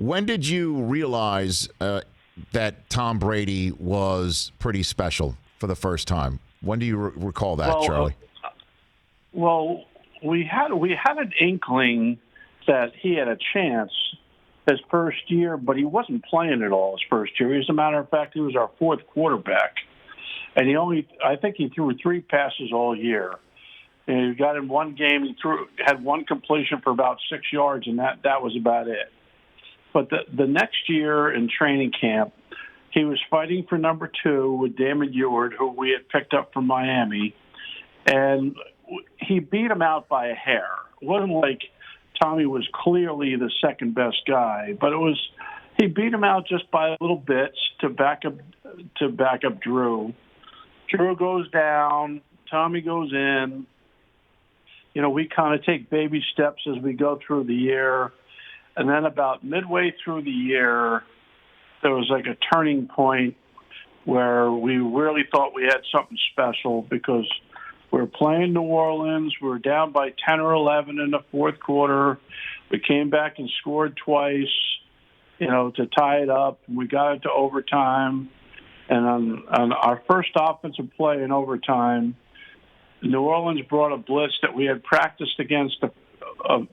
When did you realize that Tom Brady was pretty special for the first time? When do you recall that, Well, Charlie? well, we had an inkling that he had a chance his first year, but he wasn't playing at all his first year. As a matter of fact, he was our fourth quarterback, and I think he threw 3 passes all year. And he got in one game, had one completion for about 6 yards, and that was about it. But the next year in training camp, he was fighting for number 2 with Damon Ewart, who we had picked up from Miami, and he beat him out by a hair. It wasn't like Tommy was clearly the second best guy, but he beat him out just by little bits to back up Drew. Drew goes down, Tommy goes in. You know, we kind of take baby steps as we go through the year. And then about midway through the year, there was like a turning point where we really thought we had something special because we were playing New Orleans. We were down by 10 or 11 in the fourth quarter. We came back and scored twice, to tie it up. And we got into overtime. And on our first offensive play in overtime, New Orleans brought a blitz that we had practiced against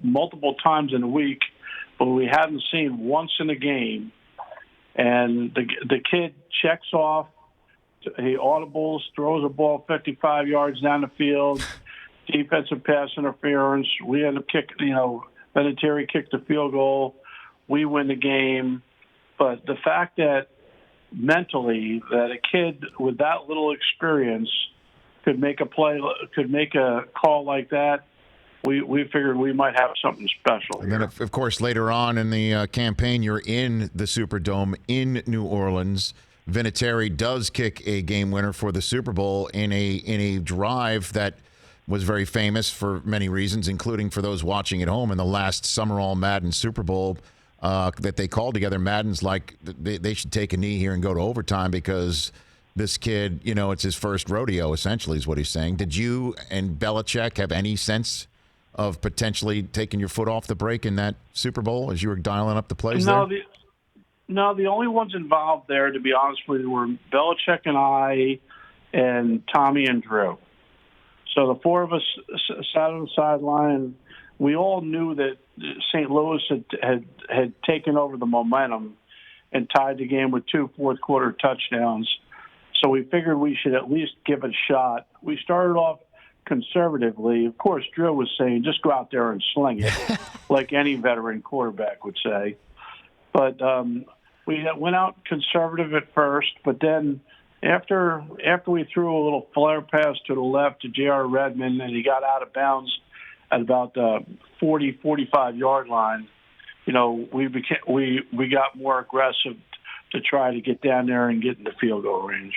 multiple times in a week, but we hadn't seen once in a game. And the kid checks off. He audibles, throws a ball 55 yards down the field, defensive pass interference. We end up kicking, Vinatieri kicked the field goal. We win the game. But the fact that mentally that a kid with that little experience could make a play, could make a call like that, we figured we might have something special. And then, of course, later on in the campaign, you're in the Superdome in New Orleans. Vinatieri does kick a game winner for the Super Bowl in a drive that was very famous for many reasons, including for those watching at home in the last Summer All Madden Super Bowl that they called together. Madden's like they should take a knee here and go to overtime because this kid, it's his first rodeo, essentially, is what he's saying. Did you and Belichick have any sense of potentially taking your foot off the brake in that Super Bowl as you were dialing up the plays there? No, the only ones involved there, to be honest with you, were Belichick and I and Tommy and Drew. So the 4 of us sat on the sideline. We all knew that St. Louis had taken over the momentum and tied the game with 2 fourth-quarter touchdowns. So we figured we should at least give it a shot. We started off conservatively. Of course, Drew was saying, just go out there and sling it, like any veteran quarterback would say. But we went out conservative at first, but then after we threw a little flare pass to the left to J.R. Redmond and he got out of bounds at about the 40, 45-yard line, we got more aggressive to try to get down there and get in the field goal range.